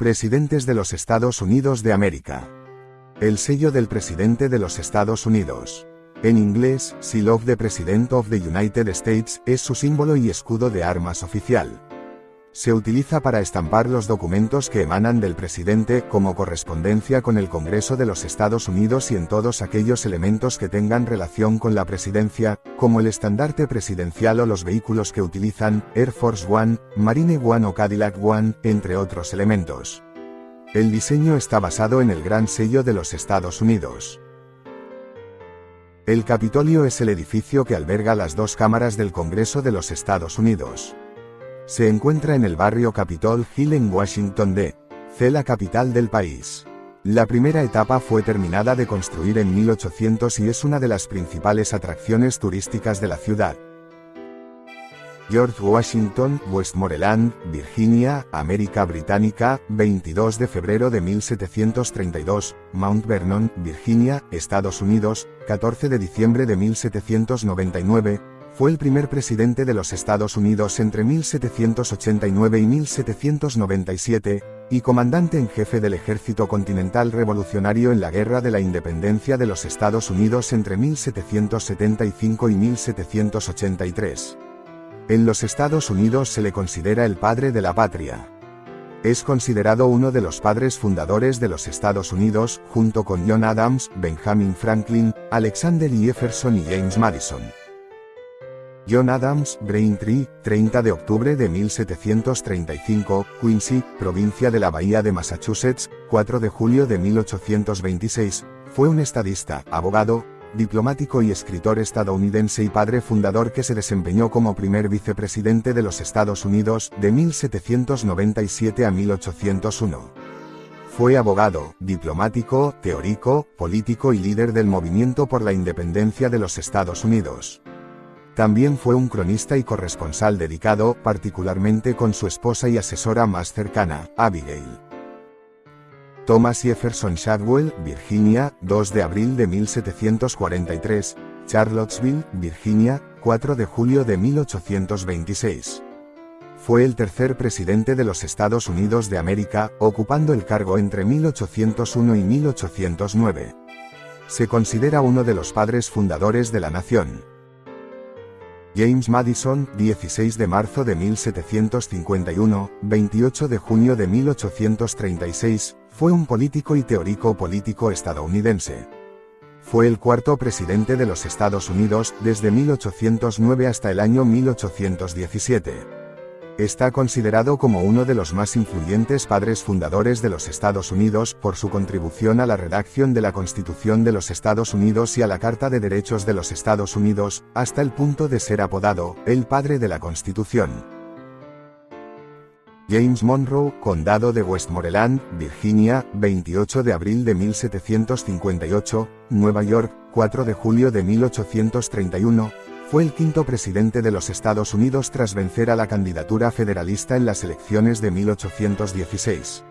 Presidentes de los Estados Unidos de América. El sello del presidente de los Estados Unidos. En inglés, Seal of the President of the United States, es su símbolo y escudo de armas oficial. Se utiliza para estampar los documentos que emanan del presidente como correspondencia con el Congreso de los Estados Unidos y en todos aquellos elementos que tengan relación con la presidencia, como el estandarte presidencial o los vehículos que utilizan, Air Force One, Marine One o Cadillac One, entre otros elementos. El diseño está basado en el Gran Sello de los Estados Unidos. El Capitolio es el edificio que alberga las dos cámaras del Congreso de los Estados Unidos. Se encuentra en el barrio Capitol Hill en Washington, D.C., la capital del país. La primera etapa fue terminada de construir en 1800 y es una de las principales atracciones turísticas de la ciudad. George Washington, Westmoreland, Virginia, América Británica, 22 de febrero de 1732, Mount Vernon, Virginia, Estados Unidos, 14 de diciembre de 1799, fue el primer presidente de los Estados Unidos entre 1789 y 1797, y comandante en jefe del Ejército Continental Revolucionario en la Guerra de la Independencia de los Estados Unidos entre 1775 y 1783. En los Estados Unidos se le considera el padre de la patria. Es considerado uno de los padres fundadores de los Estados Unidos, junto con John Adams, Benjamin Franklin, Alexander Jefferson y James Madison. John Adams, Braintree, 30 de octubre de 1735, Quincy, provincia de la Bahía de Massachusetts, 4 de julio de 1826, fue un estadista, abogado, diplomático y escritor estadounidense y padre fundador que se desempeñó como primer vicepresidente de los Estados Unidos, de 1797 a 1801. Fue abogado, diplomático, teórico, político y líder del movimiento por la independencia de los Estados Unidos. También fue un cronista y corresponsal dedicado, particularmente con su esposa y asesora más cercana, Abigail. Thomas Jefferson Shadwell, Virginia, 2 de abril de 1743, Charlottesville, Virginia, 4 de julio de 1826. Fue el tercer presidente de los Estados Unidos de América, ocupando el cargo entre 1801 y 1809. Se considera uno de los padres fundadores de la nación. James Madison, 16 de marzo de 1751, 28 de junio de 1836, fue un político y teórico político estadounidense. Fue el cuarto presidente de los Estados Unidos, desde 1809 hasta el año 1817. Está considerado como uno de los más influyentes padres fundadores de los Estados Unidos por su contribución a la redacción de la Constitución de los Estados Unidos y a la Carta de Derechos de los Estados Unidos, hasta el punto de ser apodado, el padre de la Constitución. James Monroe, Condado de Westmoreland, Virginia, 28 de abril de 1758, Nueva York, 4 de julio de 1831, fue el quinto presidente de los Estados Unidos tras vencer a la candidatura federalista en las elecciones de 1816.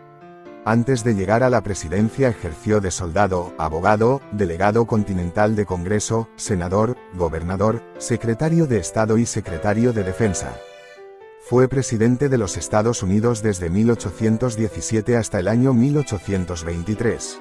Antes de llegar a la presidencia ejerció de soldado, abogado, delegado continental de Congreso, senador, gobernador, secretario de Estado y secretario de Defensa. Fue presidente de los Estados Unidos desde 1817 hasta el año 1823.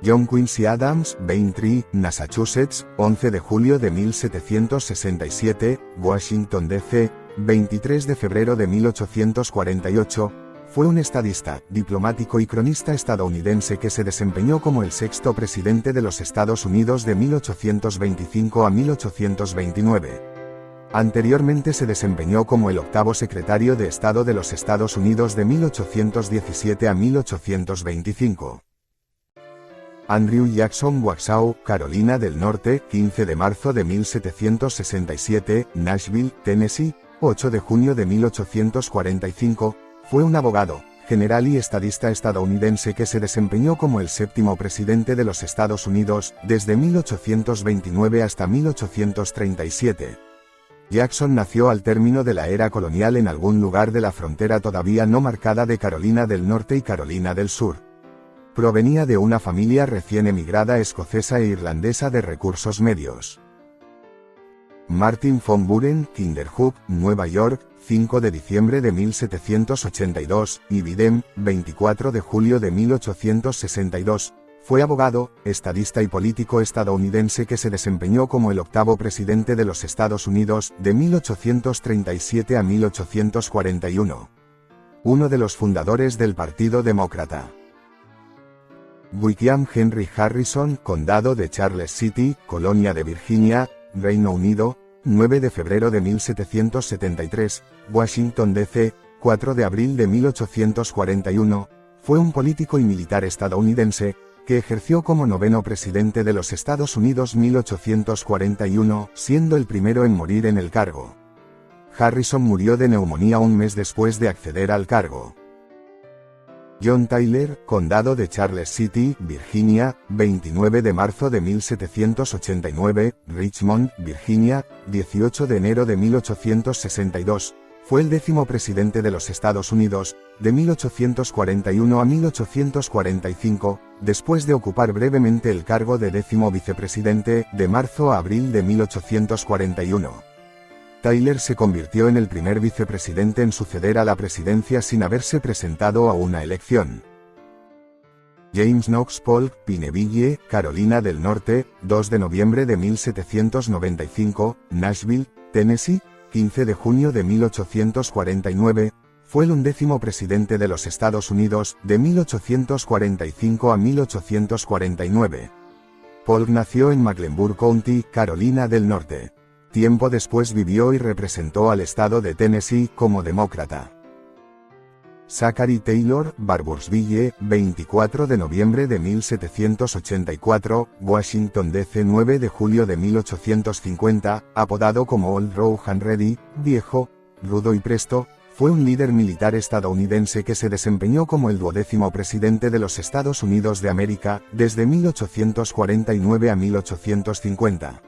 John Quincy Adams, Braintree, Massachusetts, 11 de julio de 1767, Washington, D.C., 23 de febrero de 1848, fue un estadista, diplomático y cronista estadounidense que se desempeñó como el sexto presidente de los Estados Unidos de 1825 a 1829. Anteriormente se desempeñó como el octavo secretario de Estado de los Estados Unidos de 1817 a 1825. Andrew Jackson Waxhaw, Carolina del Norte, 15 de marzo de 1767, Nashville, Tennessee, 8 de junio de 1845, fue un abogado, general y estadista estadounidense que se desempeñó como el séptimo presidente de los Estados Unidos, desde 1829 hasta 1837. Jackson nació al término de la era colonial en algún lugar de la frontera todavía no marcada de Carolina del Norte y Carolina del Sur. Provenía de una familia recién emigrada escocesa e irlandesa de recursos medios. Martin von Buren, Kinderhook, Nueva York, 5 de diciembre de 1782, y Bidem, 24 de julio de 1862. Fue abogado, estadista y político estadounidense que se desempeñó como el octavo presidente de los Estados Unidos, de 1837 a 1841. Uno de los fundadores del Partido Demócrata. William Henry Harrison, Condado de Charles City, Colonia de Virginia, Reino Unido, 9 de febrero de 1773, Washington D.C., 4 de abril de 1841, fue un político y militar estadounidense, que ejerció como noveno presidente de los Estados Unidos 1841, siendo el primero en morir en el cargo. Harrison murió de neumonía un mes después de acceder al cargo. John Tyler, Condado de Charles City, Virginia, 29 de marzo de 1789, Richmond, Virginia, 18 de enero de 1862, fue el 10º presidente de los Estados Unidos, de 1841 a 1845, después de ocupar brevemente el cargo de 10º vicepresidente, de marzo a abril de 1841. Tyler se convirtió en el primer vicepresidente en suceder a la presidencia sin haberse presentado a una elección. James Knox Polk, Pineville, Carolina del Norte, 2 de noviembre de 1795, Nashville, Tennessee, 15 de junio de 1849, fue el 11º presidente de los Estados Unidos, de 1845 a 1849. Polk nació en Mecklenburg County, Carolina del Norte. Tiempo después vivió y representó al estado de Tennessee como demócrata. Zachary Taylor, Barboursville, 24 de noviembre de 1784, Washington D.C. 9 de julio de 1850, apodado como Old Rough and Ready, viejo, rudo y presto, fue un líder militar estadounidense que se desempeñó como el 12º presidente de los Estados Unidos de América, desde 1849 a 1850.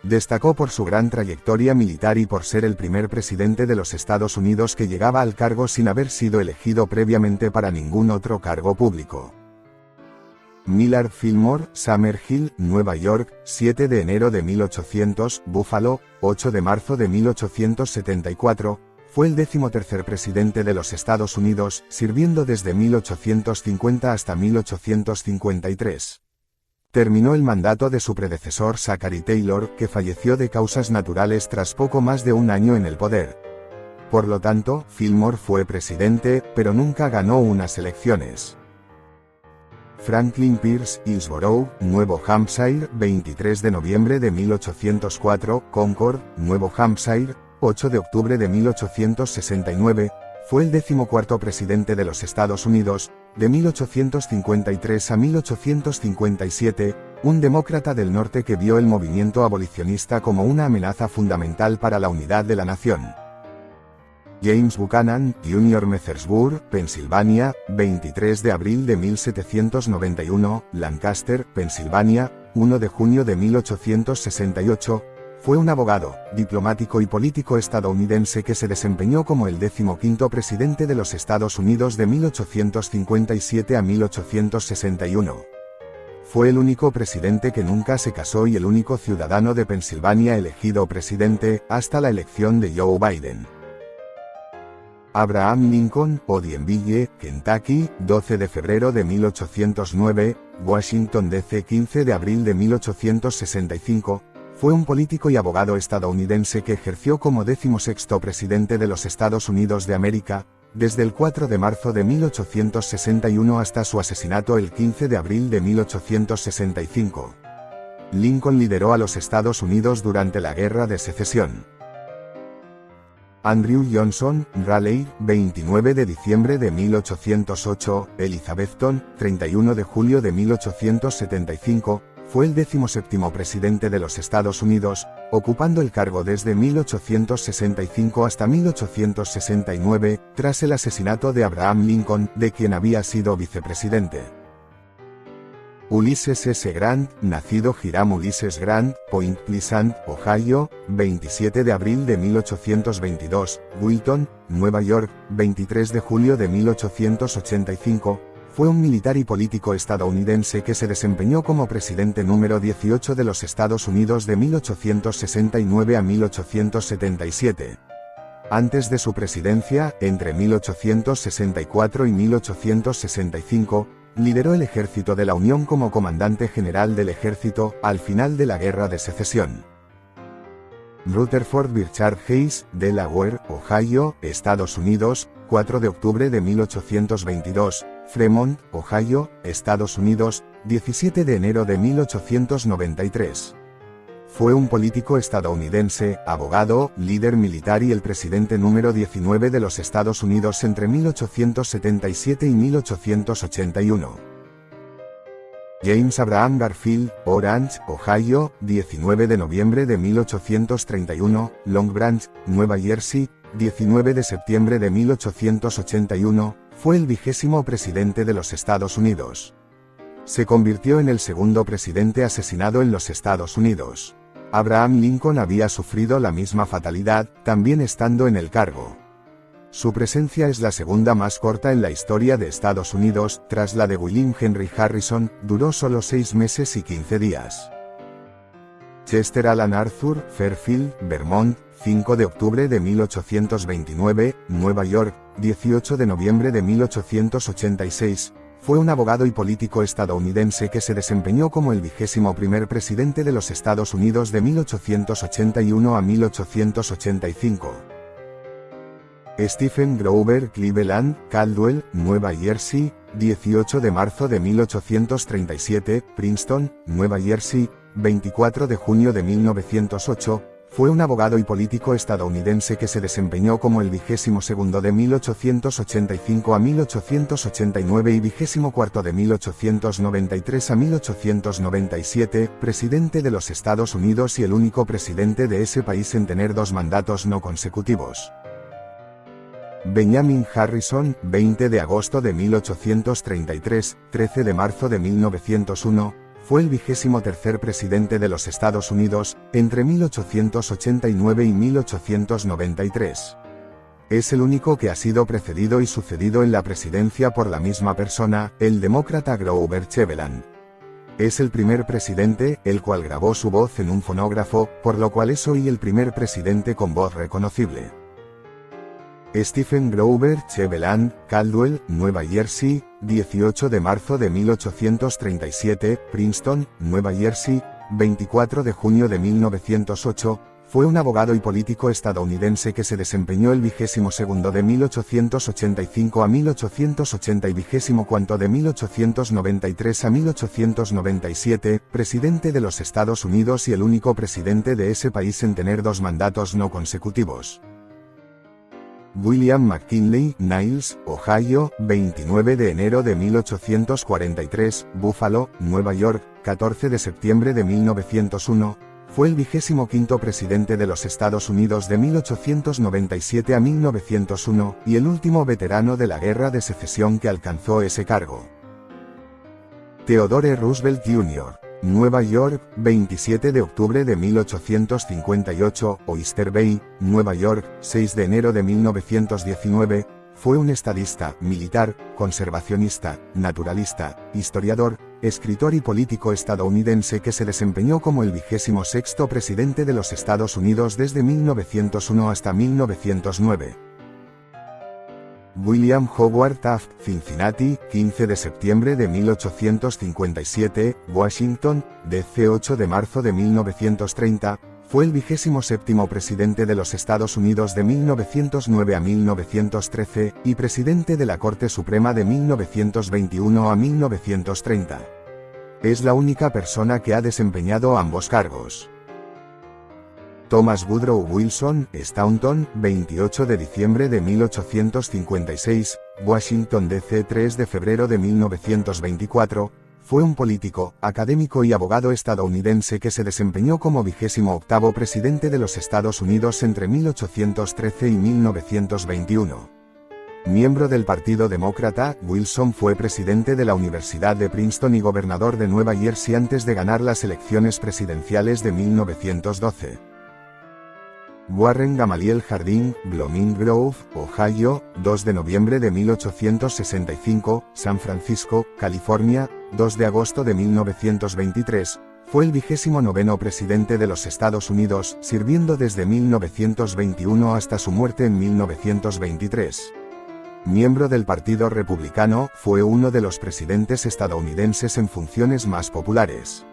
Destacó por su gran trayectoria militar y por ser el primer presidente de los Estados Unidos que llegaba al cargo sin haber sido elegido previamente para ningún otro cargo público. Millard Fillmore, Summerhill, Nueva York, 7 de enero de 1800, Buffalo, 8 de marzo de 1874, fue el 13º presidente de los Estados Unidos, sirviendo desde 1850 hasta 1853. Terminó el mandato de su predecesor Zachary Taylor, que falleció de causas naturales tras poco más de un año en el poder. Por lo tanto, Fillmore fue presidente, pero nunca ganó unas elecciones. Franklin Pierce, Hillsborough, Nuevo Hampshire, 23 de noviembre de 1804, Concord, Nuevo Hampshire, 8 de octubre de 1869, fue el 14º presidente de los Estados Unidos, de 1853 a 1857, un demócrata del norte que vio el movimiento abolicionista como una amenaza fundamental para la unidad de la nación. James Buchanan, Jr. Mercersburg, Pensilvania, 23 de abril de 1791, Lancaster, Pensilvania, 1 de junio de 1868, fue un abogado, diplomático y político estadounidense que se desempeñó como el 15º presidente de los Estados Unidos de 1857 a 1861. Fue el único presidente que nunca se casó y el único ciudadano de Pensilvania elegido presidente, hasta la elección de Joe Biden. Abraham Lincoln, Odienville, Kentucky, 12 de febrero de 1809, Washington D.C. 15 de abril de 1865, fue un político y abogado estadounidense que ejerció como 16º presidente de los Estados Unidos de América, desde el 4 de marzo de 1861 hasta su asesinato el 15 de abril de 1865. Lincoln lideró a los Estados Unidos durante la Guerra de Secesión. Andrew Johnson, Raleigh, 29 de diciembre de 1808, Elizabethton, 31 de julio de 1875, fue el 17º presidente de los Estados Unidos, ocupando el cargo desde 1865 hasta 1869, tras el asesinato de Abraham Lincoln, de quien había sido vicepresidente. Ulysses S. Grant, nacido Hiram Ulysses Grant, Point Pleasant, Ohio, 27 de abril de 1822, Wilton, Nueva York, 23 de julio de 1885, fue un militar y político estadounidense que se desempeñó como presidente número 18 de los Estados Unidos de 1869 a 1877. Antes de su presidencia, entre 1864 y 1865, lideró el Ejército de la Unión como comandante general del ejército, al final de la Guerra de Secesión. Rutherford Birchard Hayes, Delaware, Ohio, Estados Unidos, 4 de octubre de 1822, Fremont, Ohio, Estados Unidos, 17 de enero de 1893. Fue un político estadounidense, abogado, líder militar y el presidente número 19 de los Estados Unidos entre 1877 y 1881. James Abraham Garfield, Orange, Ohio, 19 de noviembre de 1831, Long Branch, Nueva Jersey, 19 de septiembre de 1881, fue el 20º presidente de los Estados Unidos. Se convirtió en el segundo presidente asesinado en los Estados Unidos. Abraham Lincoln había sufrido la misma fatalidad, también estando en el cargo. Su presencia es la segunda más corta en la historia de Estados Unidos, tras la de William Henry Harrison, duró solo 6 meses y 15 días. Chester Alan Arthur, Fairfield, Vermont, 5 de octubre de 1829, Nueva York, 18 de noviembre de 1886, fue un abogado y político estadounidense que se desempeñó como el 21º presidente de los Estados Unidos de 1881 a 1885. Stephen Grover Cleveland, Caldwell, Nueva Jersey, 18 de marzo de 1837, Princeton, Nueva Jersey, 24 de junio de 1908, fue un abogado y político estadounidense que se desempeñó como el 22º de 1885 a 1889 y 24 de 1893 a 1897, presidente de los Estados Unidos y el único presidente de ese país en tener 2 mandatos no consecutivos. Benjamin Harrison, 20 de agosto de 1833, 13 de marzo de 1901, fue el 23º presidente de los Estados Unidos, entre 1889 y 1893. Es el único que ha sido precedido y sucedido en la presidencia por la misma persona, el demócrata Grover Cleveland. Es el primer presidente, el cual grabó su voz en un fonógrafo, por lo cual es hoy el primer presidente con voz reconocible. Stephen Grover Cleveland, Caldwell, Nueva Jersey, 18 de marzo de 1837, Princeton, Nueva Jersey, 24 de junio de 1908, fue un abogado y político estadounidense que se desempeñó el 22º de 1885 a 1880 y 24 de 1893 a 1897, presidente de los Estados Unidos y el único presidente de ese país en tener 2 mandatos no consecutivos. William McKinley, Niles, Ohio, 29 de enero de 1843, Buffalo, Nueva York, 14 de septiembre de 1901, fue el 25º presidente de los Estados Unidos de 1897 a 1901, y el último veterano de la Guerra de Secesión que alcanzó ese cargo. Theodore Roosevelt Jr., Nueva York, 27 de octubre de 1858, Oyster Bay, Nueva York, 6 de enero de 1919, fue un estadista, militar, conservacionista, naturalista, historiador, escritor y político estadounidense que se desempeñó como el 26º presidente de los Estados Unidos desde 1901 hasta 1909. William Howard Taft, Cincinnati, 15 de septiembre de 1857, Washington, D.C. 8 de marzo de 1930, fue el 27º presidente de los Estados Unidos de 1909 a 1913, y presidente de la Corte Suprema de 1921 a 1930. Es la única persona que ha desempeñado ambos cargos. Thomas Woodrow Wilson, Staunton, 28 de diciembre de 1856, Washington D.C. 3 de febrero de 1924, fue un político, académico y abogado estadounidense que se desempeñó como 28º presidente de los Estados Unidos entre 1813 y 1921. Miembro del Partido Demócrata, Wilson fue presidente de la Universidad de Princeton y gobernador de Nueva Jersey antes de ganar las elecciones presidenciales de 1912. Warren Gamaliel Jardín, Blooming Grove, Ohio, 2 de noviembre de 1865, San Francisco, California, 2 de agosto de 1923, fue el 29º presidente de los Estados Unidos, sirviendo desde 1921 hasta su muerte en 1923. Miembro del Partido Republicano, fue uno de los presidentes estadounidenses en funciones más populares.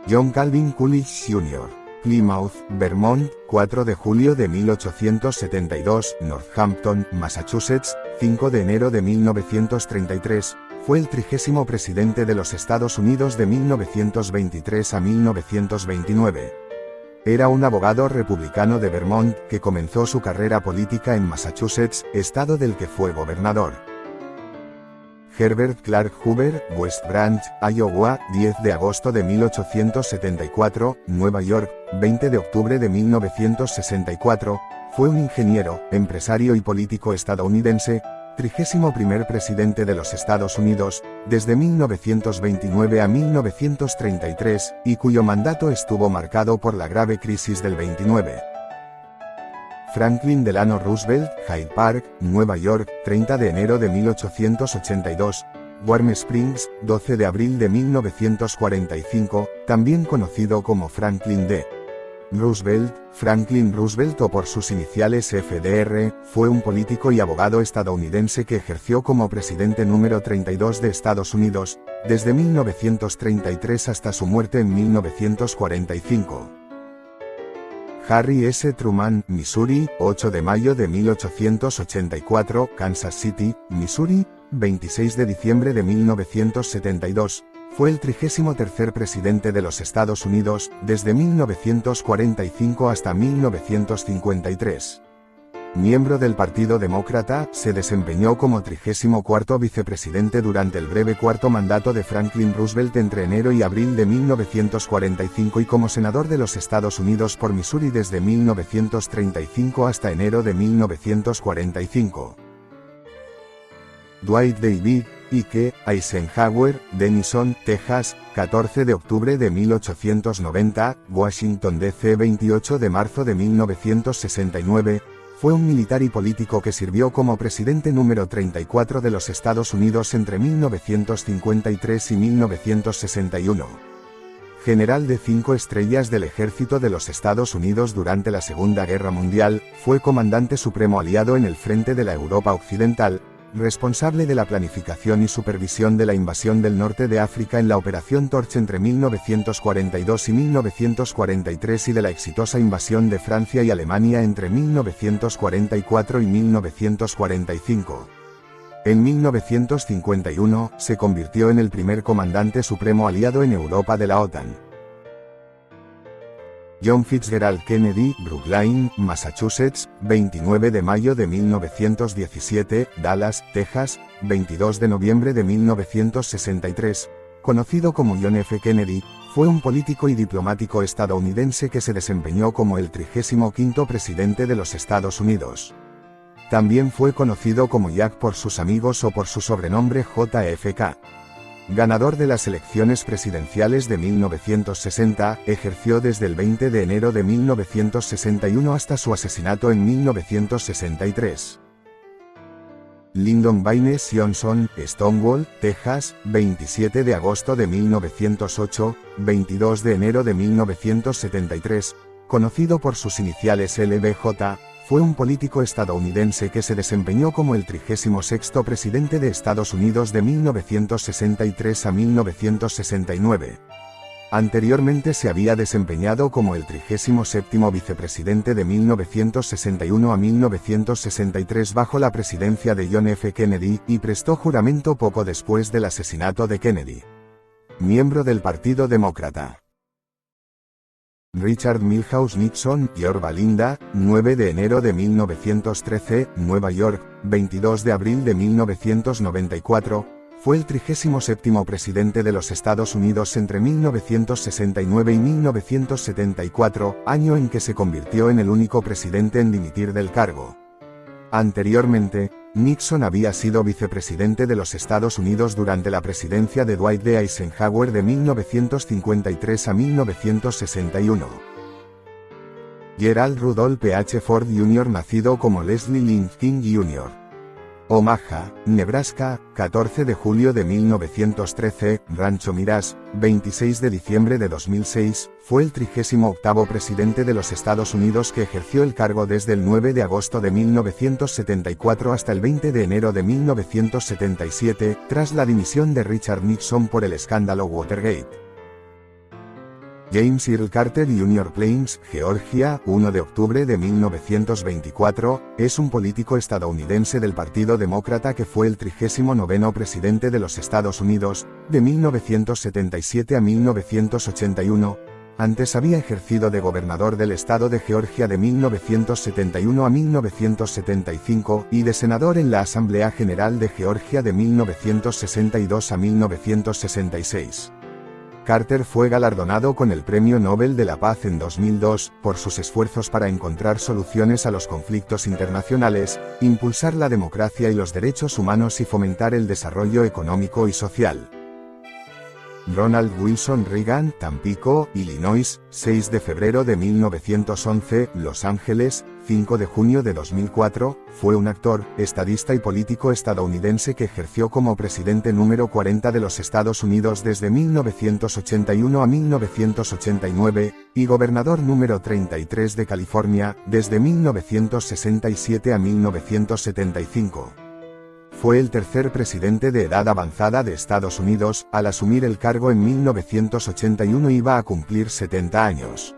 John Calvin Coolidge Jr. Plymouth, Vermont, 4 de julio de 1872, Northampton, Massachusetts, 5 de enero de 1933, fue el 30º presidente de los Estados Unidos de 1923 a 1929. Era un abogado republicano de Vermont que comenzó su carrera política en Massachusetts, estado del que fue gobernador. Herbert Clark Hoover, West Branch, Iowa, 10 de agosto de 1874, Nueva York, 20 de octubre de 1964, fue un ingeniero, empresario y político estadounidense, 31º presidente de los Estados Unidos, desde 1929 a 1933, y cuyo mandato estuvo marcado por la grave crisis del 29. Franklin Delano Roosevelt, Hyde Park, Nueva York, 30 de enero de 1882, Warm Springs, 12 de abril de 1945, también conocido como Franklin D. Roosevelt, Franklin Roosevelt o por sus iniciales FDR, fue un político y abogado estadounidense que ejerció como presidente número 32 de Estados Unidos, desde 1933 hasta su muerte en 1945. Harry S. Truman, Missouri, 8 de mayo de 1884, Kansas City, Missouri, 26 de diciembre de 1972, fue el 33º presidente de los Estados Unidos, desde 1945 hasta 1953. Miembro del Partido Demócrata, se desempeñó como 34º vicepresidente durante el breve cuarto mandato de Franklin Roosevelt entre enero y abril de 1945 y como senador de los Estados Unidos por Missouri desde 1935 hasta enero de 1945. Dwight David Ike Eisenhower, Denison, Texas, 14 de octubre de 1890, Washington D.C. 28 de marzo de 1969, fue un militar y político que sirvió como presidente número 34 de los Estados Unidos entre 1953 y 1961. General de 5 estrellas del Ejército de los Estados Unidos durante la Segunda Guerra Mundial, fue comandante supremo aliado en el frente de la Europa Occidental, responsable de la planificación y supervisión de la invasión del norte de África en la Operación Torch entre 1942 y 1943 y de la exitosa invasión de Francia y Alemania entre 1944 y 1945. En 1951, se convirtió en el primer comandante supremo aliado en Europa de la OTAN. John Fitzgerald Kennedy, Brookline, Massachusetts, 29 de mayo de 1917, Dallas, Texas, 22 de noviembre de 1963, conocido como John F. Kennedy, fue un político y diplomático estadounidense que se desempeñó como el 35º presidente de los Estados Unidos. También fue conocido como Jack por sus amigos o por su sobrenombre JFK. Ganador de las elecciones presidenciales de 1960, ejerció desde el 20 de enero de 1961 hasta su asesinato en 1963. Lyndon Baines Johnson, Stonewall, Texas, 27 de agosto de 1908, 22 de enero de 1973, conocido por sus iniciales LBJ, fue un político estadounidense que se desempeñó como el 36º presidente de Estados Unidos de 1963 a 1969. Anteriormente se había desempeñado como el 37º vicepresidente de 1961 a 1963 bajo la presidencia de John F. Kennedy, y prestó juramento poco después del asesinato de Kennedy. Miembro del Partido Demócrata. Richard Milhouse Nixon, Yorba Linda, 9 de enero de 1913, Nueva York, 22 de abril de 1994, fue el 37º presidente de los Estados Unidos entre 1969 y 1974, año en que se convirtió en el único presidente en dimitir del cargo. Anteriormente, Nixon había sido vicepresidente de los Estados Unidos durante la presidencia de Dwight D. Eisenhower de 1953 a 1961. Gerald Rudolph H. Ford Jr. nacido como Leslie Lynn King Jr. Omaha, Nebraska, 14 de julio de 1913, Rancho Mirage, 26 de diciembre de 2006, fue el 38º presidente de los Estados Unidos que ejerció el cargo desde el 9 de agosto de 1974 hasta el 20 de enero de 1977, tras la dimisión de Richard Nixon por el escándalo Watergate. James Earl Carter Jr. Plains, Georgia, 1 de octubre de 1924, es un político estadounidense del Partido Demócrata que fue el 39º presidente de los Estados Unidos, de 1977 a 1981. Antes había ejercido de gobernador del estado de Georgia de 1971 a 1975 y de senador en la Asamblea General de Georgia de 1962 a 1966. Carter fue galardonado con el Premio Nobel de la Paz en 2002, por sus esfuerzos para encontrar soluciones a los conflictos internacionales, impulsar la democracia y los derechos humanos y fomentar el desarrollo económico y social. Ronald Wilson Reagan, Tampico, Illinois, 6 de febrero de 1911, Los Ángeles, 5 de junio de 2004, fue un actor, estadista y político estadounidense que ejerció como presidente número 40 de los Estados Unidos desde 1981 a 1989, y gobernador número 33 de California, desde 1967 a 1975. Fue el tercer presidente de edad avanzada de Estados Unidos, al asumir el cargo en 1981 iba a cumplir 70 años.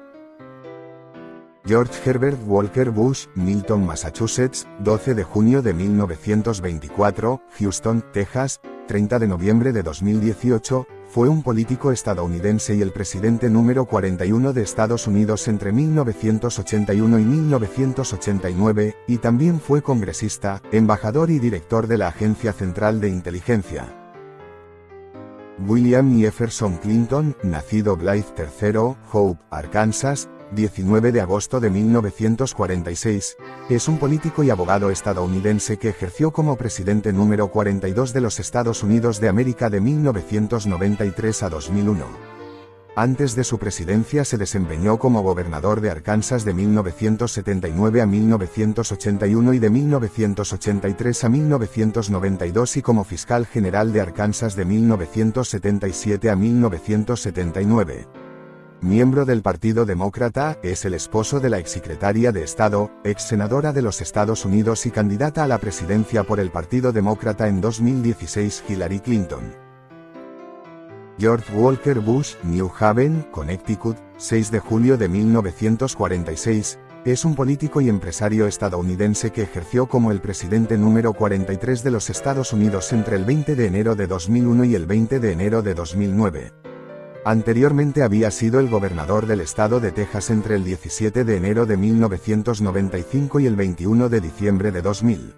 George Herbert Walker Bush, Milton, Massachusetts, 12 de junio de 1924, Houston, Texas, 30 de noviembre de 2018, fue un político estadounidense y el presidente número 41 de Estados Unidos entre 1981 y 1989, y también fue congresista, embajador y director de la Agencia Central de Inteligencia. William Jefferson Clinton, nacido Blythe III, Hope, Arkansas, 19 de agosto de 1946, es un político y abogado estadounidense que ejerció como presidente número 42 de los Estados Unidos de América de 1993 a 2001. Antes de su presidencia se desempeñó como gobernador de Arkansas de 1979 a 1981 y de 1983 a 1992 y como fiscal general de Arkansas de 1977 a 1979. Miembro del Partido Demócrata, es el esposo de la exsecretaria de Estado, ex senadora de los Estados Unidos y candidata a la presidencia por el Partido Demócrata en 2016 Hillary Clinton. George Walker Bush, New Haven, Connecticut, 6 de julio de 1946, es un político y empresario estadounidense que ejerció como el presidente número 43 de los Estados Unidos entre el 20 de enero de 2001 y el 20 de enero de 2009. Anteriormente había sido el gobernador del estado de Texas entre el 17 de enero de 1995 y el 21 de diciembre de 2000.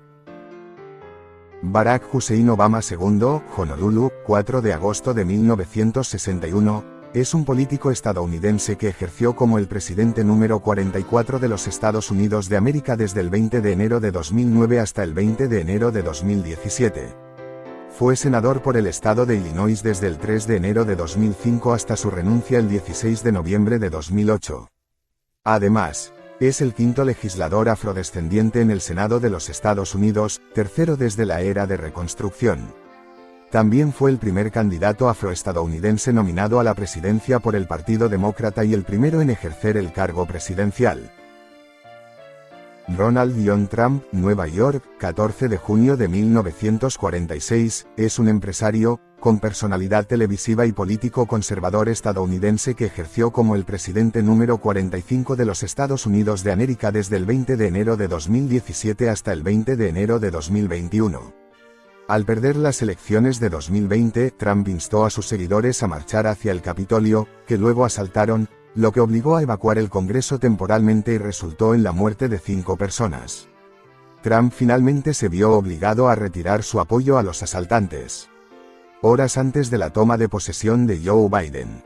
Barack Hussein Obama II, Honolulu, 4 de agosto de 1961, es un político estadounidense que ejerció como el presidente número 44 de los Estados Unidos de América desde el 20 de enero de 2009 hasta el 20 de enero de 2017. Fue senador por el estado de Illinois desde el 3 de enero de 2005 hasta su renuncia el 16 de noviembre de 2008. Además, es el quinto legislador afrodescendiente en el Senado de los Estados Unidos, tercero desde la era de Reconstrucción. También fue el primer candidato afroestadounidense nominado a la presidencia por el Partido Demócrata y el primero en ejercer el cargo presidencial. Donald John Trump, Nueva York, 14 de junio de 1946, es un empresario, con personalidad televisiva y político conservador estadounidense que ejerció como el presidente número 45 de los Estados Unidos de América desde el 20 de enero de 2017 hasta el 20 de enero de 2021. Al perder las elecciones de 2020, Trump instó a sus seguidores a marchar hacia el Capitolio, que luego asaltaron, lo que obligó a evacuar el Congreso temporalmente y resultó en la muerte de 5 personas. Trump finalmente se vio obligado a retirar su apoyo a los asaltantes. Horas antes de la toma de posesión de Joe Biden.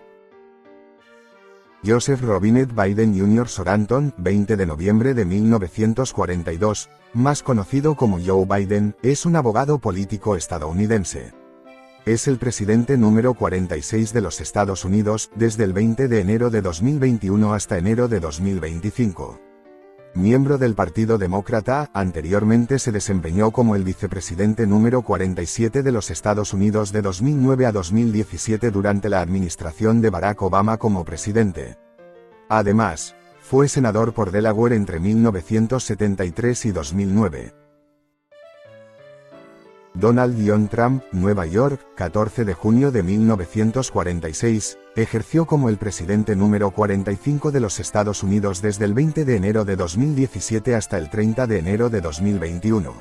Joseph Robinette Biden Jr. Soranton, 20 de noviembre de 1942, más conocido como Joe Biden, es un abogado político estadounidense. Es el presidente número 46 de los Estados Unidos desde el 20 de enero de 2021 hasta enero de 2025. Miembro del Partido Demócrata, anteriormente se desempeñó como el vicepresidente número 47 de los Estados Unidos de 2009 a 2017 durante la administración de Barack Obama como presidente. Además, fue senador por Delaware entre 1973 y 2009. Donald John Trump, Nueva York, 14 de junio de 1946, ejerció como el presidente número 45 de los Estados Unidos desde el 20 de enero de 2017 hasta el 30 de enero de 2021.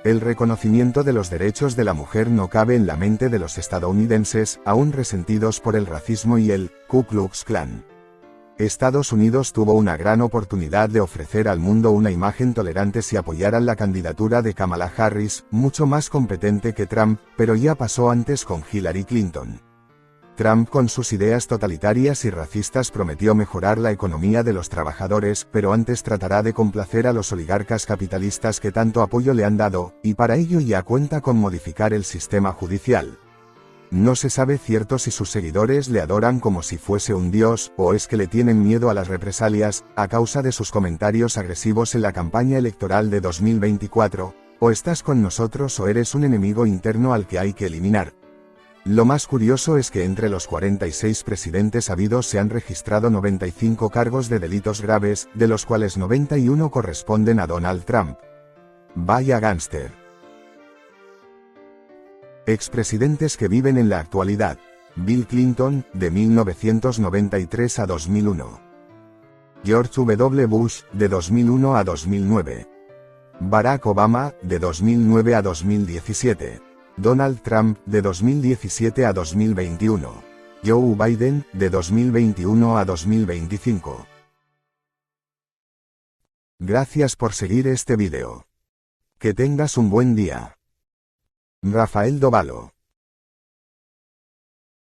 El reconocimiento de los derechos de la mujer no cabe en la mente de los estadounidenses, aún resentidos por el racismo y el Ku Klux Klan. Estados Unidos tuvo una gran oportunidad de ofrecer al mundo una imagen tolerante si apoyaran la candidatura de Kamala Harris, mucho más competente que Trump, pero ya pasó antes con Hillary Clinton. Trump con sus ideas totalitarias y racistas prometió mejorar la economía de los trabajadores, pero antes tratará de complacer a los oligarcas capitalistas que tanto apoyo le han dado, y para ello ya cuenta con modificar el sistema judicial. No se sabe cierto si sus seguidores le adoran como si fuese un dios, o es que le tienen miedo a las represalias, a causa de sus comentarios agresivos en la campaña electoral de 2024, o estás con nosotros o eres un enemigo interno al que hay que eliminar. Lo más curioso es que entre los 46 presidentes habidos se han registrado 95 cargos de delitos graves, de los cuales 91 corresponden a Donald Trump. Vaya gánster. Expresidentes que viven en la actualidad. Bill Clinton, de 1993 a 2001. George W. Bush, de 2001 a 2009. Barack Obama, de 2009 a 2017. Donald Trump, de 2017 a 2021. Joe Biden, de 2021 a 2025. Gracias por seguir este video. Que tengas un buen día. Rafael Dovalo.